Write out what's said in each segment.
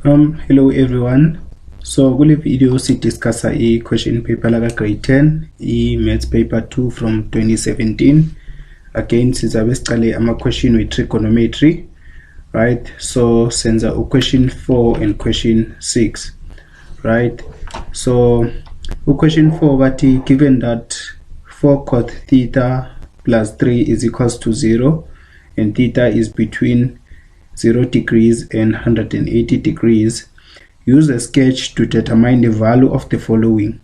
Hello everyone. So kule video sidiscussa question paper laka grade 10 maths paper 2 from 2017. Again sizabe siqale ama question with trigonometry, right? So senza question 4 and question 6, right? So question 4 bathi given that 4 cos theta plus 3 is equals to 0 and theta is between 0 degrees and 180 degrees, use a sketch to determine the value of the following,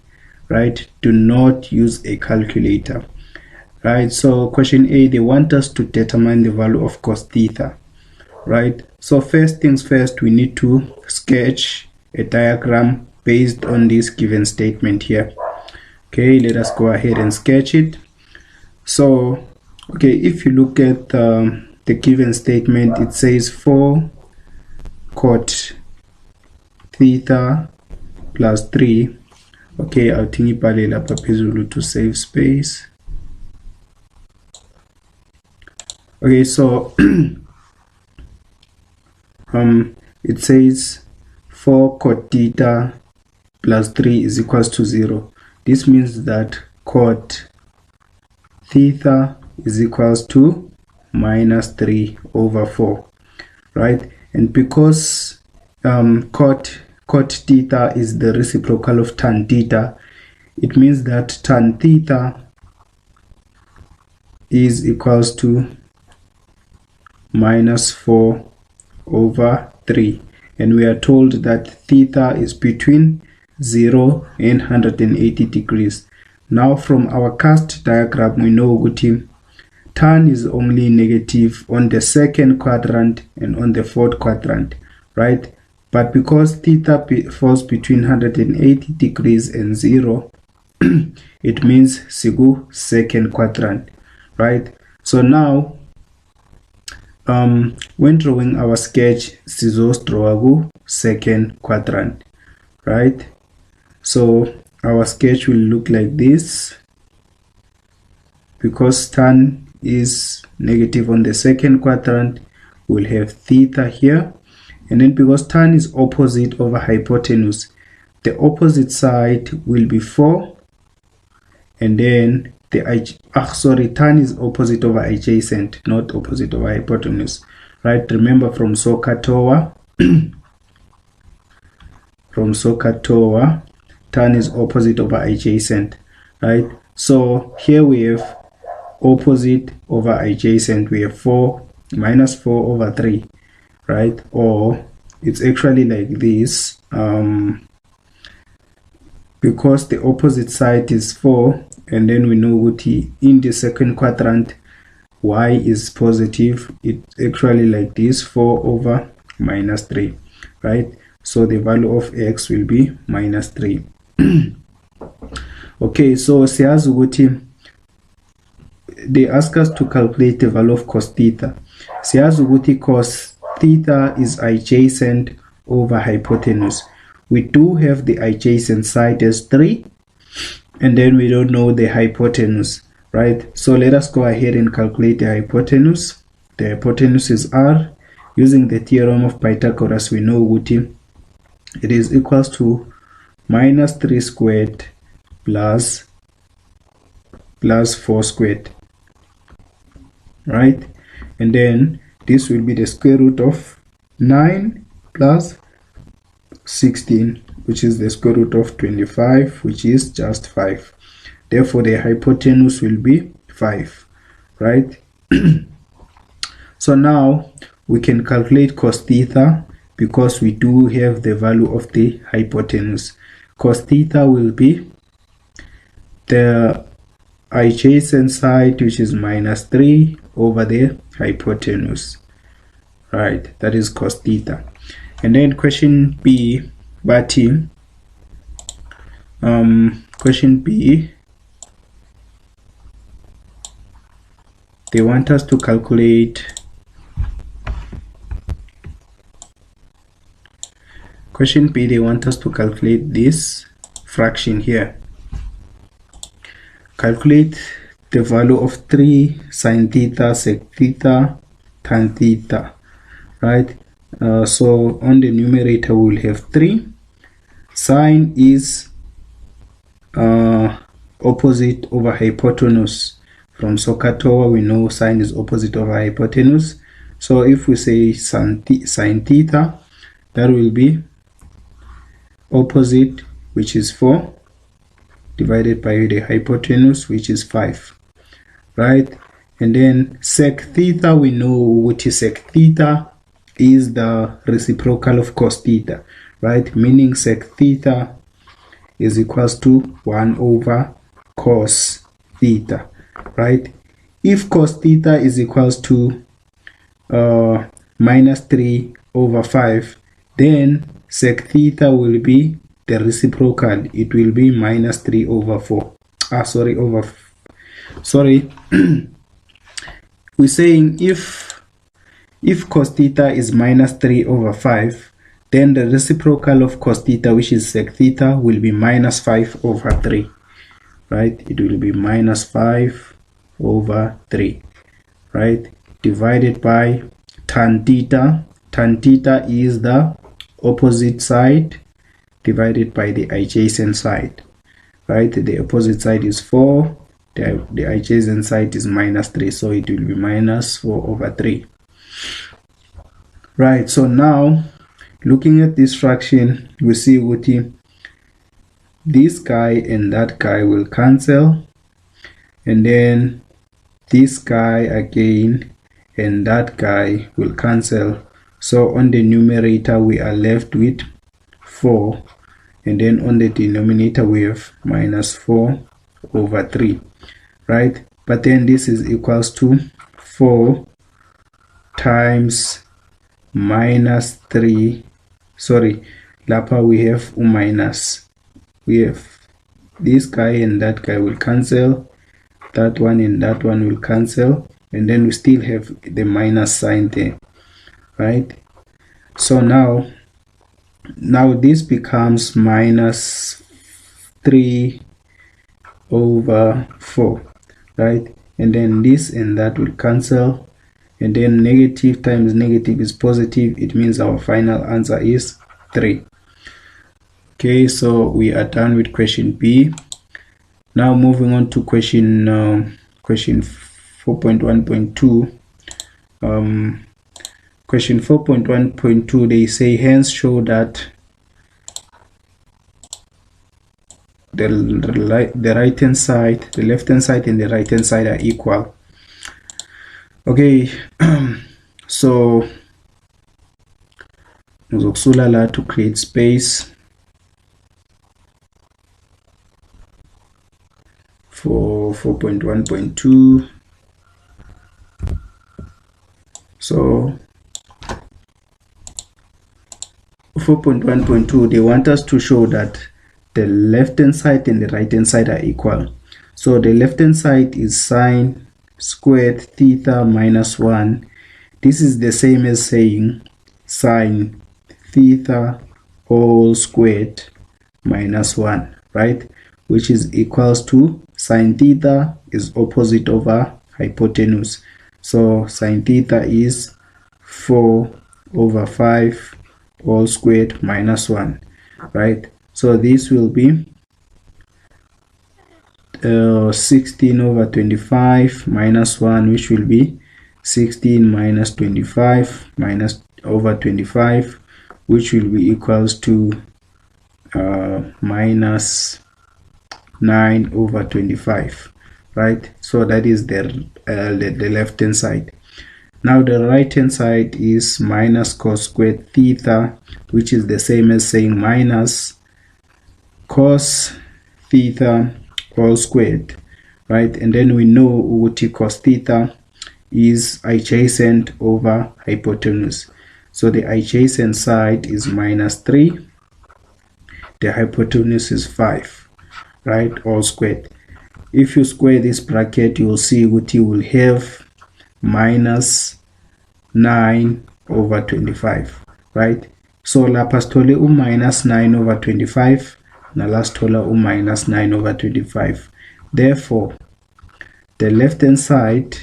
right? Do not use a calculator, right? So question A, they want us to determine the value of cos theta, right? So first things first, we need to sketch a diagram based on this given statement here. Okay, let us go ahead and sketch it. So okay, if you look at the given statement, it says 4 cot theta plus 3. Okay, I'll think ibhale lapha phezulu to save space. Okay, so it says 4 cot theta plus 3 is equals to 0. This means that cot theta is equals to minus 3 over 4, right? And because cot theta is the reciprocal of tan theta, it means that tan theta is equals to minus 4 over 3, and we are told that theta is between 0 and 180 degrees. Now from our cast diagram, we know that tan is only negative on the second quadrant and on the fourth quadrant, right? But because theta falls between 180 degrees and 0, it means sigu second quadrant, right? So now when drawing our sketch, sizos draw second quadrant, right? So our sketch will look like this. Because tan is negative on the second quadrant, we'll have theta here, and then because tan is opposite over hypotenuse, the opposite side will be 4, and then tan is opposite over adjacent, not opposite over hypotenuse, right? Remember from Sokatoa tan is opposite over adjacent, right? So here we have opposite over adjacent, we have 4 minus 4 over 3, right? Or it's actually like this, because the opposite side is 4, and then we know what in the second quadrant y is positive, it's actually like this, 4 over minus 3, right? So the value of x will be minus 3. Okay, so siyazi ukuthi they ask us to calculate the value of cos theta. Siyazi ukuthi cos theta is adjacent over hypotenuse. We do have the adjacent side as 3, and then we don't know the hypotenuse, right? So let us go ahead and calculate the hypotenuse. The hypotenuse is r. Using the theorem of Pythagoras, we know ukuthi it is equals to minus 3 squared plus 4 squared, right? And then this will be the square root of 9 plus 16, which is the square root of 25, which is just 5. Therefore the hypotenuse will be 5, right? So now we can calculate cos theta because we do have the value of the hypotenuse. Cos theta will be the adjacent side, which is minus 3 over the hypotenuse, right? That is cos theta. And then question B, question B, they want us to calculate this fraction here. Calculate the value of 3 sin theta sec theta tan theta, right? So on the numerator we will have 3. Sine is opposite over hypotenuse. From SOHCAHTOA we know sine is opposite over hypotenuse. So if we say sine theta, that will be opposite, which is 4, divided by the hypotenuse, which is 5, right? And then sec theta, we know what is sec theta is the reciprocal of cos theta, right? Meaning sec theta is equals to 1 over cos theta, right? If cos theta is equals to minus 3 over 5, then sec theta will be the reciprocal. It will be minus 3 over 4. We're saying if cos theta is minus 3 over 5, then the reciprocal of cos theta, which is sec theta, will be minus 5 over 3, right? It will be minus 5 over 3, right? Divided by tan theta. Tan theta is the opposite side divided by the adjacent side, right? The opposite side is 4, the adjacent side is minus 3, so it will be minus 4 over 3, right? So now looking at this fraction, we see what this guy and that guy will cancel, and then this guy again and that guy will cancel. So on the numerator we are left with 4, and then on the denominator we have minus 4 over 3, right? But then this is equals to 4 times minus 3, lapha we have minus, we have this guy and that guy will cancel, that one and that one will cancel, and then we still have the minus sign there, right? So now this becomes minus 3 over 4, right? And then this and that will cancel, and then negative times negative is positive. It means our final answer is 3. Okay, so we are done with question B. Now moving on to question 4.1.2. Question 4.1.2, they say hence show that the right hand side, the left hand side and the right hand side are equal. Okay, so uzokusulala to create space for 4.1.2. So 4.1.2, they want us to show that the left hand side and the right hand side are equal. So the left hand side is sine squared theta minus 1. This is the same as saying sine theta all squared minus 1, right? Which is equals to sine theta is opposite over hypotenuse. So sine theta is 4 over 5 all squared minus 1, right? So this will be 16 over 25 minus 1, which will be 16 minus 25 minus over 25, which will be equals to minus 9 over 25, right? So that is the left hand side. Now the right hand side is minus cos squared theta, which is the same as saying minus cos theta all squared, right? And then we know what cos theta is adjacent over hypotenuse. So the adjacent side is minus 3, the hypotenuse is 5, right? All squared. If you square this bracket, you will see what you will have minus 9 over 25, right? So lapha sithole minus 9 over 25, nala sithola minus 9 over 25. Therefore, the left hand side,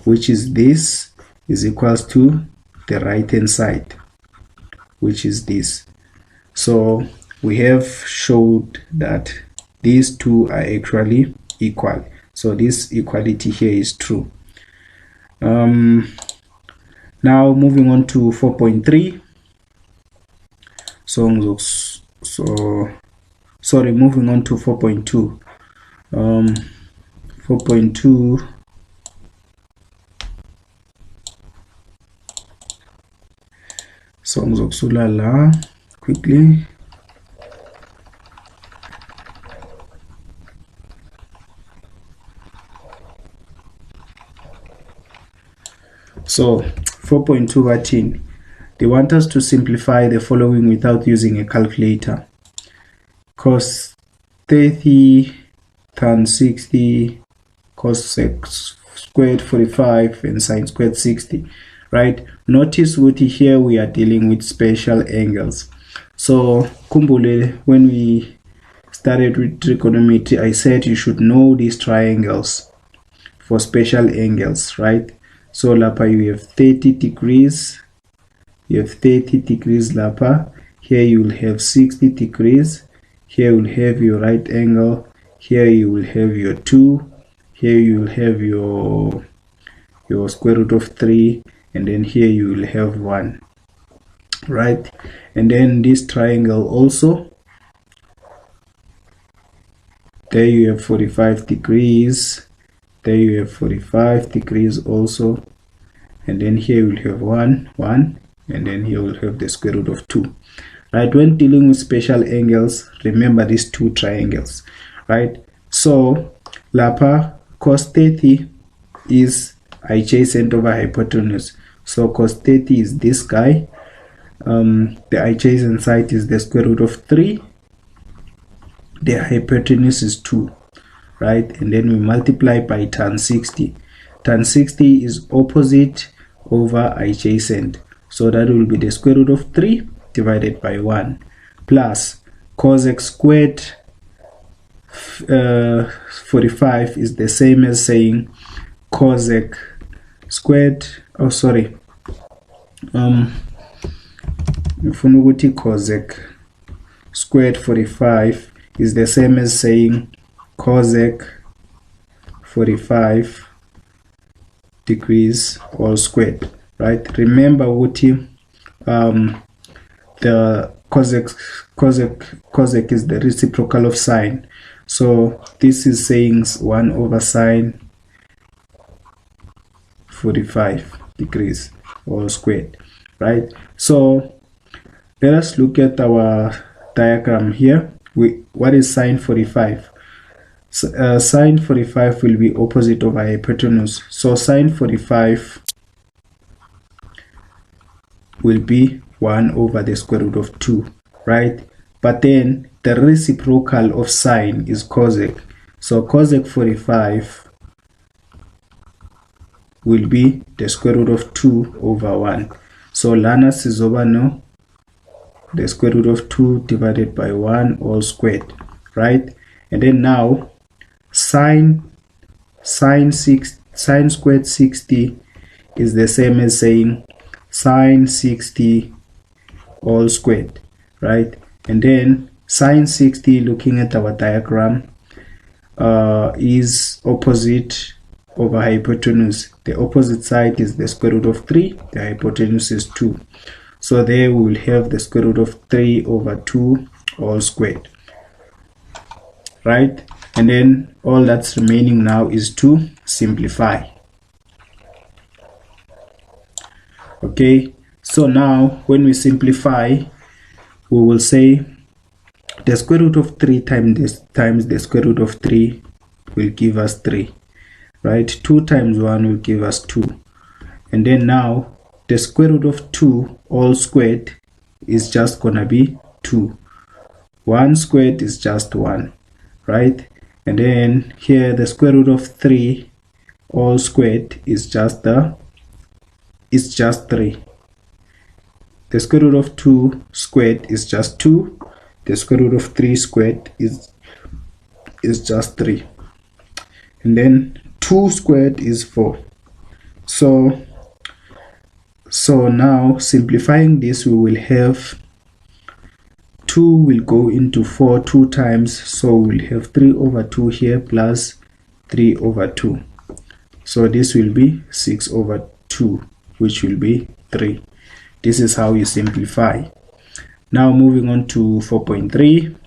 which is this, is equals to the right hand side, which is this. So we have showed that these two are actually equal. So this equality here is true. Now moving on to 4.3. Sorry, moving on to 4.2. 4.2. So ngizokusulala quickly. So 4.2 bathini, they want us to simplify the following without using a calculator. Cos 30 tan 60, cos squared 45, and sine squared 60, right? Notice what here we are dealing with special angles. So kumbule, when we started with trigonometry, I said you should know these triangles for special angles, right? So lapa you have 30 degrees, you have 30 degrees lapa. Here you will have 60 degrees. Here you will have your right angle. Here you will have your 2. Here you will have your square root of 3, and then here you will have 1, right? And then this triangle also, there you have 45 degrees. There you have 45 degrees also, and then here you will have 1, and then here we'll have the square root of 2, right? When dealing with special angles, remember these two triangles, right? So lapa cos 30 is adjacent over hypotenuse. So cos 30 is this guy. The adjacent side is the square root of 3. The hypotenuse is 2, right? And then we multiply by tan 60. Tan 60 is opposite over adjacent. So that will be the square root of 3 divided by 1 plus cos x squared 45 is the same as saying cos x squared, oh sorry, ngifuna ukuthi cos x squared 45 is the same as saying cos x 45 degrees all squared, right? Remember what the cos x is the reciprocal of sine. So this is saying 1 over sine 45 degrees all squared, right? So let us look at our diagram here. What is sine 45? Sine 45 will be opposite over hypotenuse. So sine 45 will be 1 over the square root of 2, right? But then the reciprocal of sine is cos x. So cos x 45 will be the square root of 2 over 1. So lana sizova no, the square root of 2 divided by 1 all squared, right? And then now sine squared 60 is the same as saying sine 60 all squared, right? And then sine 60, looking at our diagram, is opposite over hypotenuse. The opposite side is the square root of 3, the hypotenuse is 2. So there we will have the square root of 3 over 2 all squared, right? And then all that's remaining now is to simplify. Okay, so now when we simplify, we will say the square root of 3 times the square root of 3 will give us 3, right? 2 times 1 will give us 2. And then now the square root of 2 all squared is just gonna be 2. 1 squared is just 1, right? And then here the square root of 3 all squared is just 3. The square root of 2 squared is just 2. The square root of 3 squared is just 3. And then 2 squared is 4. So So now simplifying this, we will have 2 will go into 4 2 times, so we'll have 3 over 2 here plus 3 over 2. So this will be 6 over 2, which will be 3. This is how you simplify. Now moving on to 4.3.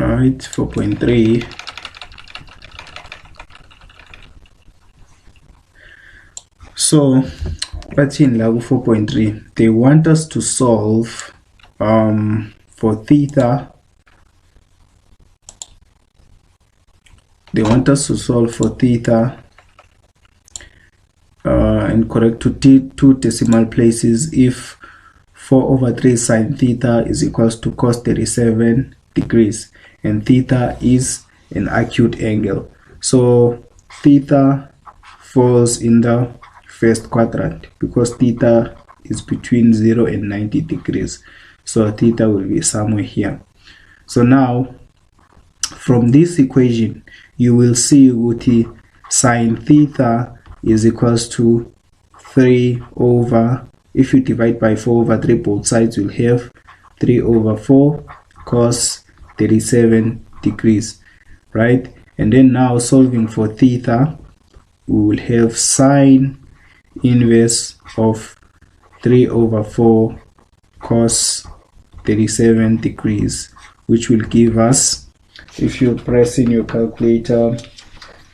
Alright, 4.3. So what's in level 4.3? They want us to solve for theta. They want us to solve for theta and correct to two decimal places if 4 over 3 sine theta is equals to cos 37 degrees, and theta is an acute angle. So theta falls in the first quadrant because theta is between 0 and 90 degrees. So theta will be somewhere here. So now from this equation you will see that sine theta is equals to 3 over, if you divide by 4 over 3, both sides will have 3 over 4 cos 37 degrees, right? And then now solving for theta, we will have sine inverse of 3 over 4 cos 37 degrees, which will give us, if you press in your calculator,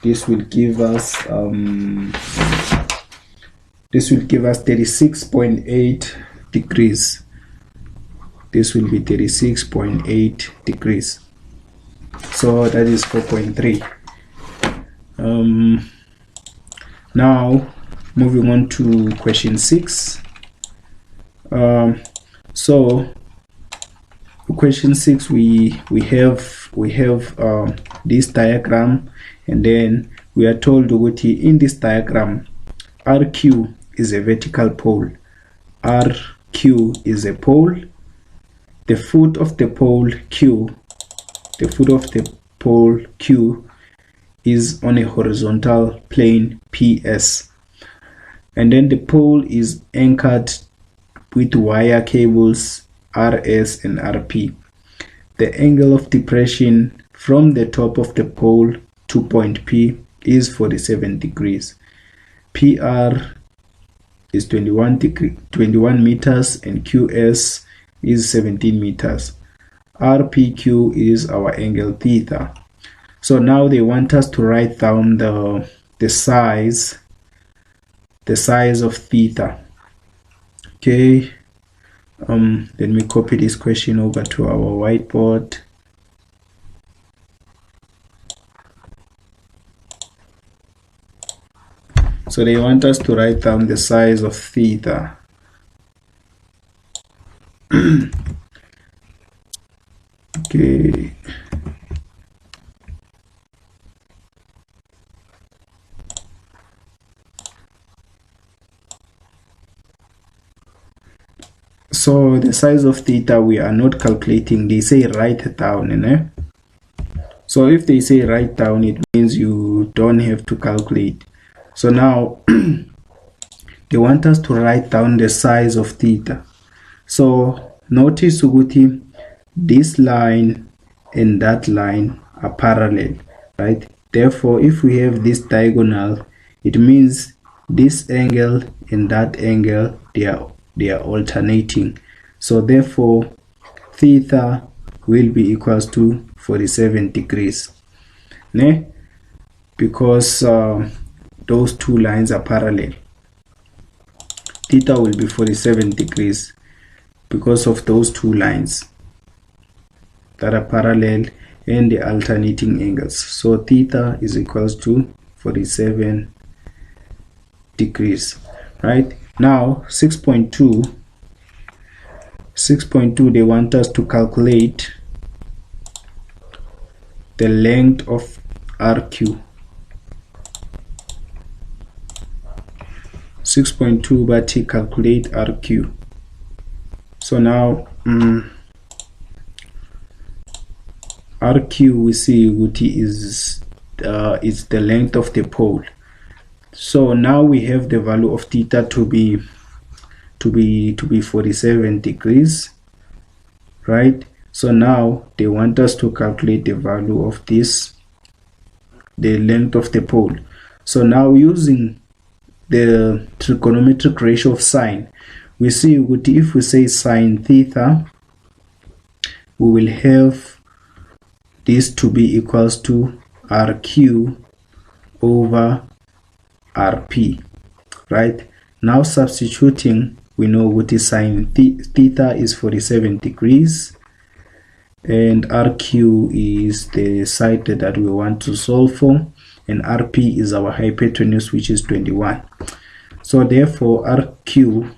this will give us 36.8 degrees. This will be 36.8 degrees. So that is 4.3. Now moving on to question 6. So question 6, we have this diagram, and then we are told that in this diagram RQ is a vertical pole, RQ is a pole, the foot of the pole Q, is on a horizontal plane PS, and then the pole is anchored with wire cables RS and RP. The angle of depression from the top of the pole to point P is 47 degrees. PR is 21 meters and QS is 17 meters. RPQ is our angle theta. So now they want us to write down the size of theta. Okay, let me copy this question over to our whiteboard. So they want us to write down the size of theta. Okay. So the size of theta we are not calculating. They say write down, So if they say write down, it means you don't have to calculate. So now they want us to write down the size of theta. So notice Uguti, this line and that line are parallel, right? Therefore, if we have this diagonal, it means this angle and that angle, they are alternating. So therefore, theta will be equals to 47 degrees, because those two lines are parallel. Theta will be 47 degrees because of those two lines that are parallel and the alternating angles. So theta is equals to 47 degrees, right? Now 6.2, they want us to calculate the length of RQ. 6.2, but he calculate RQ. So now RQ we see what is the length of the pole. So now we have the value of theta to be 47 degrees, right? So now they want us to calculate the value of this, the length of the pole. So now using the trigonometric ratio of sine, we see if we say sine theta, we will have this to be equals to RQ over RP, right? Now substituting, we know what is sine theta is 47 degrees, and RQ is the side that we want to solve for, and RP is our hypotenuse, which is 21. So therefore RQ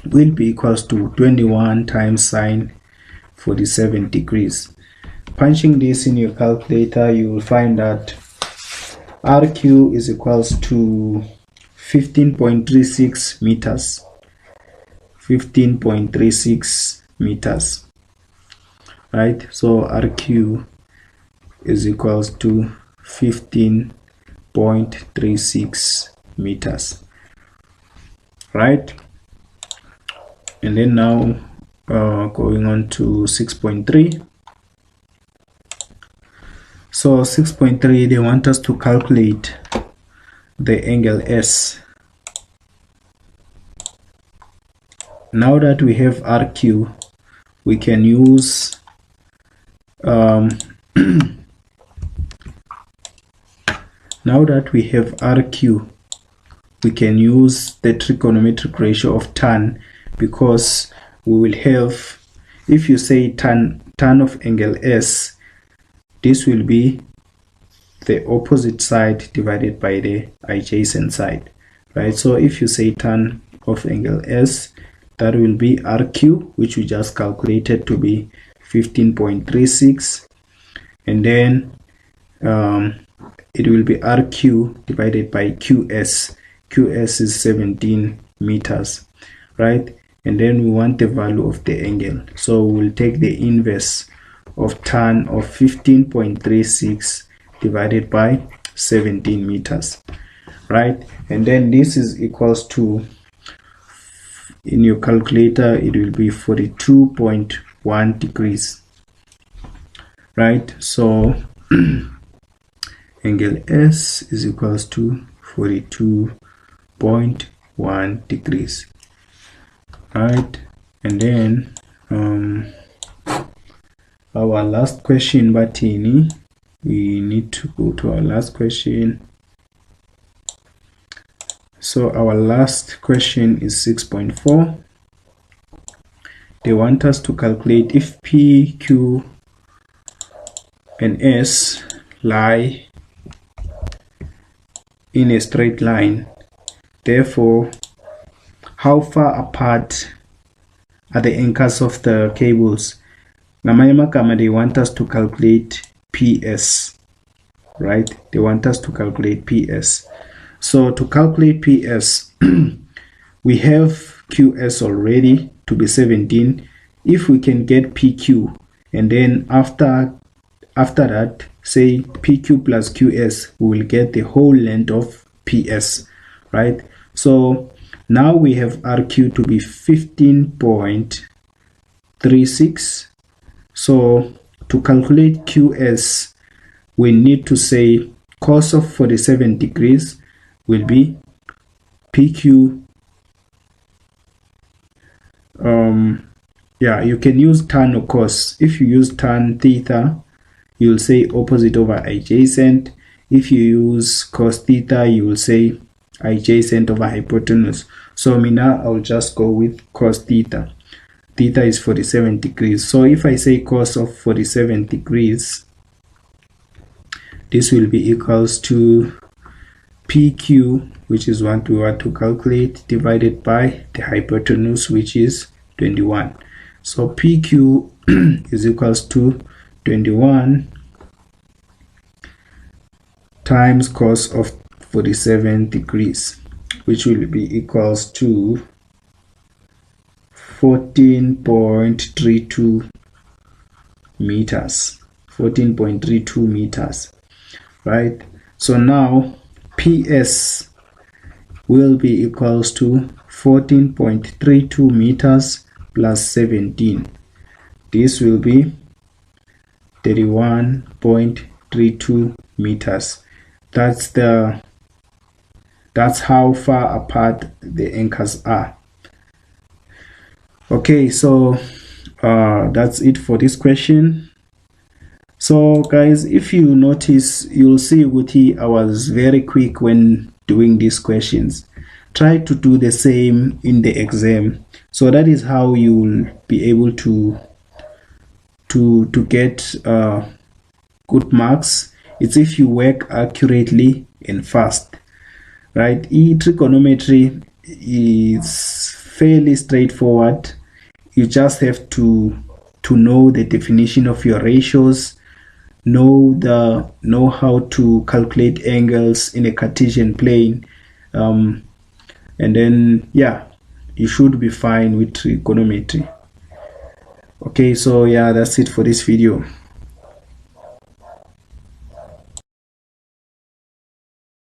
will be equals to 21 times sine 47 degrees. Punching this in your calculator, you will find that RQ is equals to 15.36 meters. 15.36 meters, right? So RQ is equals to 15.36 meters, right? And then now going on to 6.3. So 6.3, they want us to calculate the angle S. Now that we have RQ, we can use now that we have RQ, we can use the trigonometric ratio of tan, because we will have, if you say tan of angle S, this will be the opposite side divided by the adjacent side, right? So if you say tan of angle S, that will be RQ, which we just calculated to be 15.36, and then it will be RQ divided by QS. QS is 17 meters, right? And then we want the value of the angle, so we'll take the inverse of tan of 15.36 divided by 17 meters, right? And then this is equals to, in your calculator, it will be 42.1 degrees, right? So angle S is equals to 42.1 degrees, right? And then our last question, Batini, we need to go to our last question. So our last question is 6.4. They want us to calculate if P, Q, and S lie in a straight line. Therefore, how far apart are the anchors of the cables? Namayama, they want us to calculate PS, right? They want us to calculate PS. So to calculate PS, we have QS already to be 17. If we can get PQ, and then after that, say PQ plus QS, we will get the whole length of PS, right? So now we have RQ to be 15.36. So to calculate QS, we need to say cos of 47 degrees will be PQ. Yeah, you can use tan or cos. If you use tan theta, you'll say opposite over adjacent. If you use cos theta, you will say adjacent over hypotenuse. So now I'll just go with cos theta. Theta is 47 degrees. So if I say cos of 47 degrees, this will be equals to PQ, which is what we want to calculate, divided by the hypotenuse, which is 21. So PQ is equals to 21 times cos of 47 degrees, which will be equals to 14.32 meters, 14.32 meters, right? So now PS will be equals to 14.32 meters plus 17. This will be 31.32 meters. That's how far apart the anchors are. Okay, so that's it for this question. So guys, if you notice, you'll see I was very quick when doing these questions. Try to do the same in the exam. So that is how you will be able to get good marks. It's if you work accurately and fast, right? Trigonometry is fairly straightforward. You just have to know the definition of your ratios, know how to calculate angles in a Cartesian plane, and then yeah, you should be fine with trigonometry. Okay, so yeah, that's it for this video.